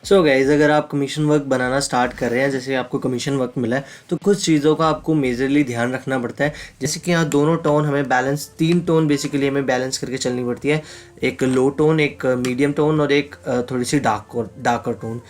सो guys, अगर आप commission work बनाना start कर रहे हैं, जैसे आपको कमीशन वर्क मिला है, तो कुछ चीज़ों का आपको मेजरली ध्यान रखना पड़ता है। जैसे कि यहाँ दोनों टोन हमें बैलेंस, 3 टोन बेसिकली हमें बैलेंस करके चलनी पड़ती है। एक लो टोन, एक मीडियम टोन और एक थोड़ी सी darker tone.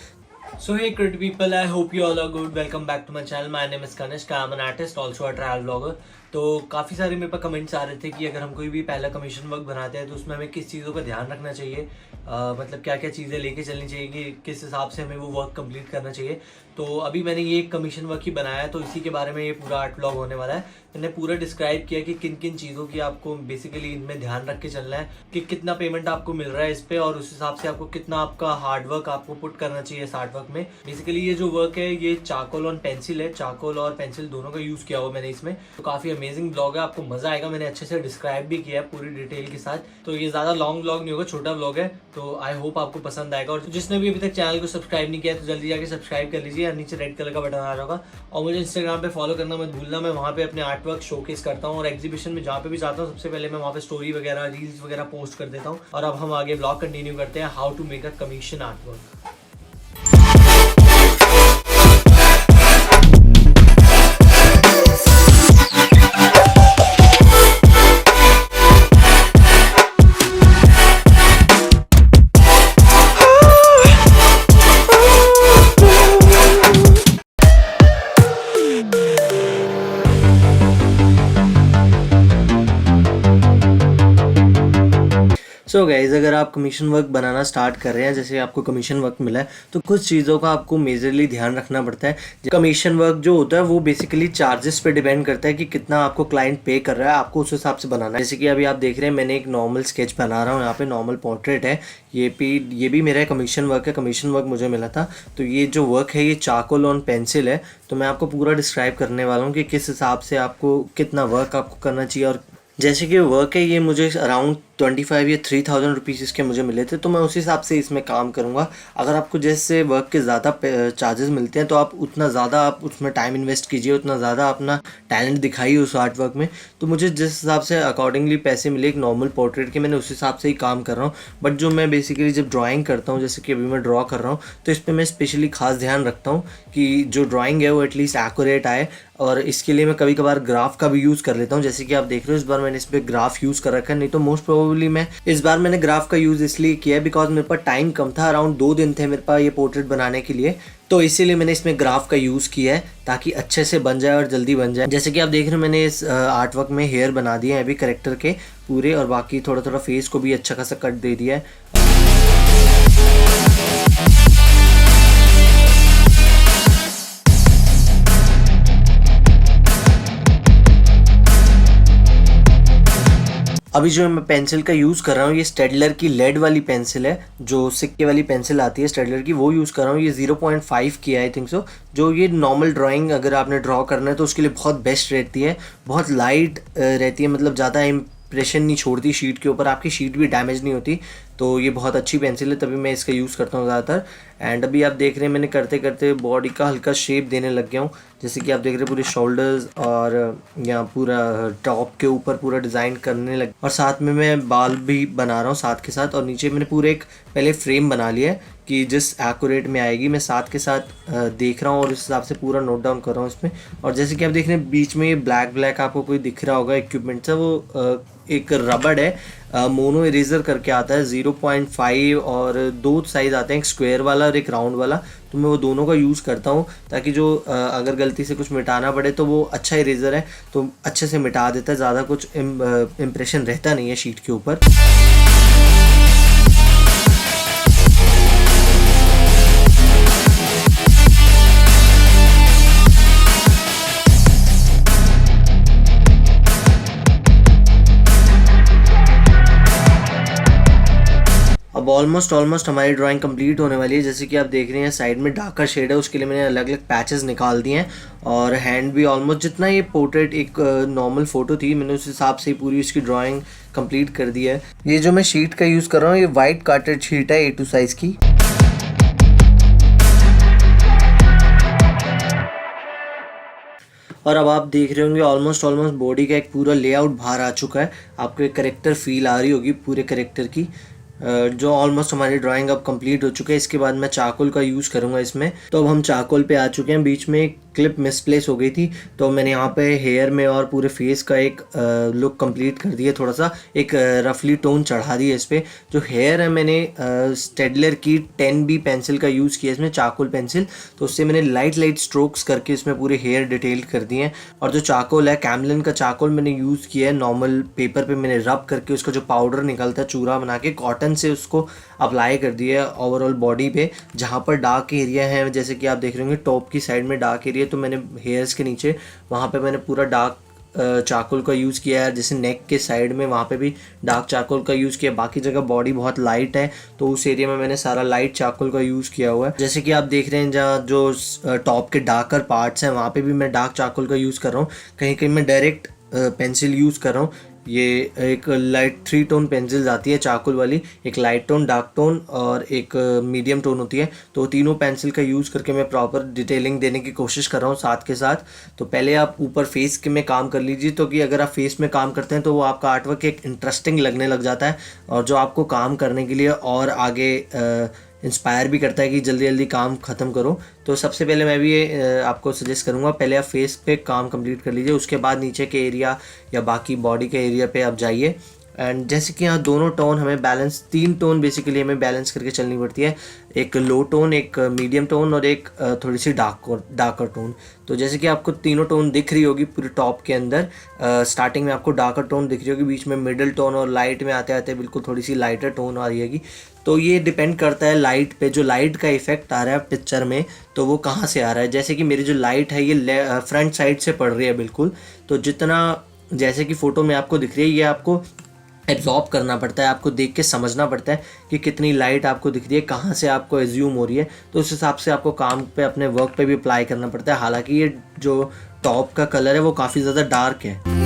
So hey good people, I hope you all are good. Welcome back to my channel. My name is Kanishk. I am an artist, also a travel vlogger. तो काफ़ी सारे मेरे पास comments आ रहे थे कि अगर हम कोई भी पहला कमीशन वर्क बनाते हैं तो उसमें हमें किस चीज़ों का ध्यान रखना चाहिए, मतलब क्या क्या चीज़ें लेके चलनी चाहिए कि किस हिसाब से हमें वो वर्क कंप्लीट करना चाहिए। तो अभी मैंने ये एक कमीशन वर्क ही बनाया है, तो इसी के बारे में ये पूरा आर्ट व्लॉग होने वाला है। मैंने पूरा डिस्क्राइब किया कि किन किन चीज़ों की आपको बेसिकली इनमें ध्यान रख के चलना है, कि कितना पेमेंट आपको मिल रहा है इस पर, और उस हिसाब से आपको कितना आपका हार्ड वर्क आपको पुट करना चाहिए इस आर्ट वर्क में। बेसिकली ये जो वर्क है ये चारकोल और पेंसिल है, चारकोल और पेंसिल दोनों का यूज़ किया हुआ मैंने इसमें। तो काफ़ी अमेजिंग ब्लॉग है, आपको मज़ा आएगा। मैंने अच्छे से डिस्क्राइब भी किया है पूरी डिटेल के साथ। तो ये ज़्यादा लॉन्ग ब्लॉग नहीं होगा, छोटा ब्लॉग है, तो आई होप आपको पसंद आएगा। और जिसने भी अभी तक चैनल को सब्सक्राइब नहीं किया तो जल्दी जाके सब्सक्राइब कर लीजिए, नीचे रेड कलर का बटन आ रहा होगा। और मुझे इंस्टाग्राम पे फॉलो करना मत भूलना, मैं वहाँ पे अपने आर्ट वर्क शोकेस करता हूँ, और एग्जीबिशन में जहाँ पे भी जाता हूँ सबसे पहले मैं वहाँ पे स्टोरी वगैरह, रील्स वगैरह पोस्ट कर देता हूँ। और अब हम आगे ब्लॉग कंटिन्यू करते हैं, how to make a commission art work. So guys, अगर आप कमीशन वर्क बनाना स्टार्ट कर रहे हैं, जैसे आपको कमीशन वर्क मिला है, तो कुछ चीज़ों का आपको मेजरली ध्यान रखना पड़ता है। कमीशन वर्क जो होता है वो बेसिकली चार्जेस पे डिपेंड करता है कि कितना आपको क्लाइंट पे कर रहा है, आपको उस हिसाब से बनाना है। जैसे कि अभी आप देख रहे हैं मैंने एक नॉर्मल स्केच बना रहा हूँ, यहाँ पे नॉर्मल पोर्ट्रेट है। ये भी मेरा कमीशन वर्क है, कमीशन वर्क मुझे मिला था। तो ये जो वर्क है ये चारकोल ऑन पेंसिल है। तो मैं आपको पूरा डिस्क्राइब करने वाला हूँ कि किस हिसाब से आपको कितना वर्क आपको करना चाहिए। और जैसे कि वर्क है ये मुझे अराउंड 25 या 3000 रुपीज़ इसके मुझे मिले थे, तो मैं उस हिसाब से इसमें काम करूँगा। अगर आपको जैसे वर्क के ज़्यादा चार्जेस मिलते हैं तो आप उतना ज़्यादा आप उसमें टाइम इन्वेस्ट कीजिए, उतना ज़्यादा अपना टैलेंट दिखाइए उस आर्ट वर्क में। तो मुझे जिस हिसाब से अकॉर्डिंगली पैसे मिले एक नॉर्मल पोर्ट्रेट के, मैंने उस हिसाब से ही काम कर रहा हूँ। बट जो मैं बेसिकली जब ड्राइंग करता हूँ, जैसे कि अभी मैं ड्रॉ कर रहा हूँ, तो इस पर मैं स्पेशली खास ध्यान रखता हूँ कि जो ड्राइंग है वो एटलीस्ट एक्यूरेट आए। और इसके लिए मैं कभी कभार ग्राफ का भी यूज़ कर लेता हूँ, जैसे कि आप देख रहे हो इस बार मैंने इस पर ग्राफ यूज़ कर रखा है। नहीं तो मोस्ट प्रोबेबली मैं इस बार मैंने ग्राफ का यूज़ इसलिए किया है बिकॉज मेरे पास टाइम कम था, अराउंड 2 दिन थे मेरे पास ये पोर्ट्रेट बनाने के लिए। तो इसीलिए मैंने इसमें ग्राफ का यूज़ किया है ताकि अच्छे से बन जाए और जल्दी बन जाए। जैसे कि आप देख रहे हो मैंने इस आर्ट वर्क में हेयर बना दिए हैं अभी करेक्टर के पूरे, और बाकी थोड़ा थोड़ा फेस को भी अच्छा खासा कट दे दिया है। अभी जो मैं पेंसिल का यूज़ कर रहा हूँ ये स्टेडलर की लेड वाली पेंसिल है, जो सिक्के वाली पेंसिल आती है स्टेडलर की, वो यूज़ कर रहा हूँ। ये 0.5 की है आई थिंक सो। जो ये नॉर्मल ड्राइंग अगर आपने ड्रॉ करना है तो उसके लिए बहुत बेस्ट रहती है, बहुत लाइट रहती है, मतलब ज़्यादा इम्प्रेशन नहीं छोड़ती शीट के ऊपर, आपकी शीट भी डैमेज नहीं होती। तो ये बहुत अच्छी पेंसिल है, तभी मैं इसका यूज़ करता हूँ ज़्यादातर। एंड अभी आप देख रहे हैं मैंने करते करते बॉडी का हल्का शेप देने लग गया हूँ। जैसे कि आप देख रहे हैं पूरे शोल्डर्स और यहाँ पूरा टॉप के ऊपर पूरा डिज़ाइन करने लग, और साथ में मैं बाल भी बना रहा हूँ साथ के साथ। और नीचे मैंने पूरे एक पहले फ्रेम बना लिया है कि जिस एक्यूरेट में आएगी, मैं साथ के साथ देख रहा हूँ और उस हिसाब से पूरा नोट डाउन कर रहा हूँ इसमें। और जैसे कि आप देख रहे हैं बीच में ये ब्लैक ब्लैक आपको कोई दिख रहा होगा इक्विपमेंट सा, वो एक रबड़ है, मोनो इरेजर करके आता है 0.5, और 2 साइज आते हैं, एक स्क्वायर वाला और एक राउंड वाला। तो मैं वो दोनों का यूज़ करता हूँ ताकि जो अगर गलती से कुछ मिटाना पड़े तो वो अच्छा इरेजर है तो अच्छे से मिटा देता है, ज़्यादा कुछ इम्प्रेशन रहता नहीं है शीट के ऊपर। अब ऑलमोस्ट हमारी ड्राइंग कंप्लीट होने वाली है। जैसे कि आप देख रहे हैं साइड में डार्कर शेड है, उसके लिए मैंने अलग अलग पैचेस निकाल दिए हैं। और हैंड भी ऑलमोस्ट जितना ये पोर्ट्रेट एक नॉर्मल फ़ोटो थी मैंने उस हिसाब से ही पूरी इसकी ड्राइंग कंप्लीट कर दी है। ये जो मैं शीट का यूज़ कर रहा हूँ ये वाइट कार्टेड शीट है A2 साइज़ की। और अब आप देख रहे होंगे ऑलमोस्ट बॉडी का एक पूरा लेआउट बाहर आ चुका है, आपको एक करेक्टर फील आ रही होगी पूरे करेक्टर की। जो ऑलमोस्ट हमारी ड्राइंग अब कंप्लीट हो चुकी है। इसके बाद मैं चारकोल का यूज़ करूँगा इसमें। तो अब हम चारकोल पे आ चुके हैं। बीच में एक क्लिप मिसप्लेस हो गई थी, तो मैंने यहाँ पे हेयर में और पूरे फेस का एक लुक कंप्लीट कर दिया, थोड़ा सा एक रफली टोन चढ़ा दिया इस पर। जो हेयर है मैंने स्टेडलर की 10B पेंसिल का यूज़ किया इसमें, चारकोल पेंसिल। तो उससे मैंने लाइट स्ट्रोक्स करके इसमें पूरे हेयर डिटेल कर दिए हैं। और जो चारकोल है, कैमलिन का चारकोल मैंने यूज़ किया है। नॉर्मल पेपर पे मैंने रब करके उसका जो पाउडर निकलता है, चूरा बना के कॉटन से उसको अप्लाई कर दिया है ओवरऑल बॉडी पे। जहाँ पर डार्क एरिया है, जैसे कि आप देख रहे होंगे टॉप की साइड में डार्क एरिया, तो मैंने हेयर्स के नीचे वहाँ पे मैंने पूरा डार्क चारकोल का यूज़ किया है। जैसे नेक के साइड में वहाँ पे भी डार्क चारकोल का यूज़ किया। बाकी जगह बॉडी बहुत लाइट है, तो उस एरिया में मैंने सारा लाइट चारकोल का यूज़ किया हुआ है। जैसे कि आप देख रहे हैं जहाँ जो टॉप के डार्कर पार्ट्स हैं, वहाँ पे भी मैं डार्क चारकोल का यूज़ कर रहा हूँ। कहीं कहीं मैं डायरेक्ट पेंसिल यूज़ कर रहा हूँ। ये एक लाइट 3 टोन पेंसिल्स आती है चारकोल वाली, एक लाइट टोन, डार्क टोन और एक मीडियम टोन होती है। तो तीनों पेंसिल का यूज़ करके मैं प्रॉपर डिटेलिंग देने की कोशिश कर रहा हूँ साथ के साथ। तो पहले आप ऊपर फेस के में काम कर लीजिए, तो कि अगर आप फेस में काम करते हैं तो वो आपका आर्टवर्क एक इंटरेस्टिंग लगने लग जाता है, और जो आपको काम करने के लिए और आगे इंस्पायर भी करता है कि जल्दी जल्दी काम ख़त्म करो। तो सबसे पहले मैं भी ये आपको सजेस्ट करूँगा, पहले आप फेस पे काम कंप्लीट कर लीजिए, उसके बाद नीचे के एरिया या बाकी बॉडी के एरिया पे आप जाइए। एंड जैसे कि यहाँ दोनों टोन हमें बैलेंस, 3 टोन बेसिकली हमें बैलेंस करके चलनी पड़ती है। एक लो टोन, एक मीडियम टोन और एक थोड़ी सी डार्कर टोन। तो जैसे कि आपको तीनों टोन दिख रही होगी पूरे टॉप के अंदर। स्टार्टिंग में आपको डार्कर टोन दिख रही होगी, बीच में मिडिल टोन, और लाइट में आते आते बिल्कुल थोड़ी सी लाइटर टोन आ रही होगी। तो ये डिपेंड करता है लाइट पे, जो लाइट का इफेक्ट आ रहा है पिक्चर में, तो वो कहाँ से आ रहा है। जैसे कि मेरी जो लाइट है ये फ्रंट साइड से पड़ रही है बिल्कुल। तो जितना, जैसे कि फ़ोटो में आपको दिख रही है, ये आपको एब्जॉर्ब करना पड़ता है, आपको देख के समझना पड़ता है कि कितनी लाइट आपको दिख रही है, कहाँ से आपको एज्यूम हो रही है। तो उस हिसाब से आपको काम पे, अपने वर्क पे भी अप्लाई करना पड़ता है। हालांकि ये जो टॉप का कलर है वो काफ़ी ज़्यादा डार्क है।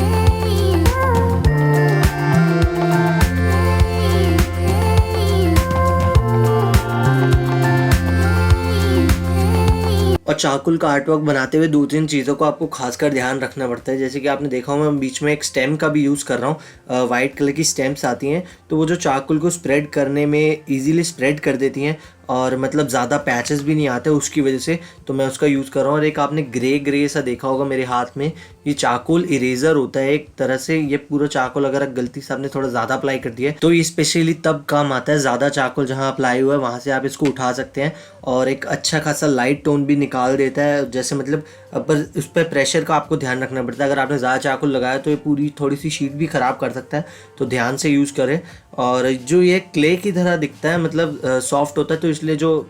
और चारकोल का आर्टवर्क बनाते हुए 2-3 चीज़ों को आपको खासकर ध्यान रखना पड़ता है। जैसे कि आपने देखा होगा, मैं बीच में एक स्टेम का भी यूज़ कर रहा हूँ। वाइट कलर की स्टेम्स आती हैं, तो वो जो चारकोल को स्प्रेड करने में ईजीली स्प्रेड कर देती हैं, और मतलब ज़्यादा पैचेस भी नहीं आते उसकी वजह से। तो मैं उसका यूज़ कर रहा हूँ। और एक आपने ग्रे सा देखा होगा मेरे हाथ में, ये चारकोल इरेज़र होता है एक तरह से। ये पूरा चारकोल अगर गलती से आपने थोड़ा ज़्यादा अप्लाई कर दिया है, तो ये स्पेशली तब काम आता है। ज़्यादा चारकोल जहाँ अप्लाई हुआ है वहाँ से आप इसको उठा सकते हैं, और एक अच्छा खासा लाइट टोन भी निकाल देता है। जैसे मतलब पर उस पर प्रेशर का आपको ध्यान रखना पड़ता है। अगर आपने ज़्यादा चारकोल लगाया तो ये पूरी थोड़ी सी शीट भी ख़राब कर सकता है, तो ध्यान से यूज़ करें। और जो ये क्ले की तरह दिखता है, मतलब सॉफ्ट होता है, तो इसलिए जो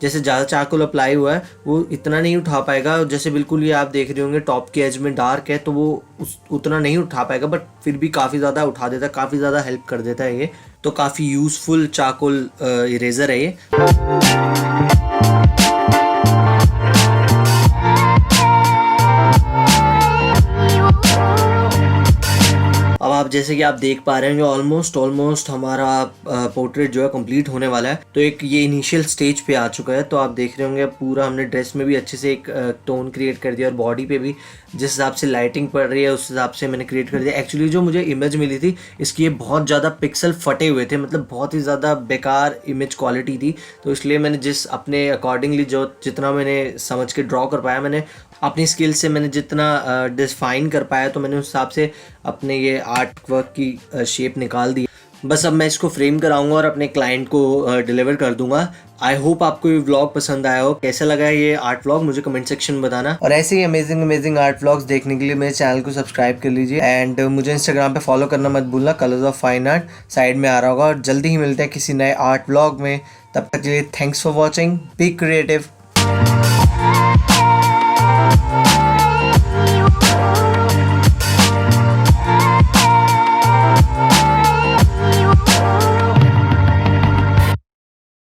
जैसे ज़्यादा चारकोल अप्लाई हुआ है वो इतना नहीं उठा पाएगा। जैसे बिल्कुल ये आप देख रहे होंगे टॉप के एज में डार्क है, तो वो उतना नहीं उठा पाएगा, बट फिर भी काफ़ी ज़्यादा उठा देता है, काफ़ी ज़्यादा हेल्प कर देता है ये। तो काफ़ी यूज़फुल चारकोल इरेज़र है ये। अब आप जैसे कि आप देख पा रहे हैं, जो ऑलमोस्ट हमारा पोर्ट्रेट जो है कंप्लीट होने वाला है। तो एक ये इनिशियल स्टेज पे आ चुका है। तो आप देख रहे होंगे पूरा हमने ड्रेस में भी अच्छे से एक टोन क्रिएट कर दिया, और बॉडी पे भी जिस हिसाब से लाइटिंग पड़ रही है उस हिसाब से मैंने क्रिएट कर दिया। एक्चुअली जो मुझे इमेज मिली थी इसकी, ये बहुत ज़्यादा पिक्सल फटे हुए थे, मतलब बहुत ही ज़्यादा बेकार इमेज क्वालिटी थी। तो इसलिए मैंने जिस अपने अकॉर्डिंगली जो जितना मैंने समझ के ड्रॉ कर पाया, मैंने अपनी स्किल से मैंने जितना डिफाइन कर पाया, तो मैंने उस हिसाब से अपने ये आर्ट वर्क की शेप निकाल दी। बस अब मैं इसको फ्रेम कराऊंगा और अपने क्लाइंट को डिलीवर कर दूंगा। आई होप आपको ये व्लॉग पसंद आया हो। कैसा लगा ये आर्ट व्लॉग मुझे कमेंट सेक्शन में बताना, और ऐसे ही अमेजिंग आर्ट व्लॉग्स देखने के लिए मेरे चैनल को सब्सक्राइब कर लीजिए। एंड मुझे इंस्टाग्राम पे फॉलो करना मत भूलना, colours of fine art side में आ रहा होगा। और जल्दी ही मिलते हैं किसी नए आर्ट व्लॉग में। तब तक के लिए thanks for watching, be creative.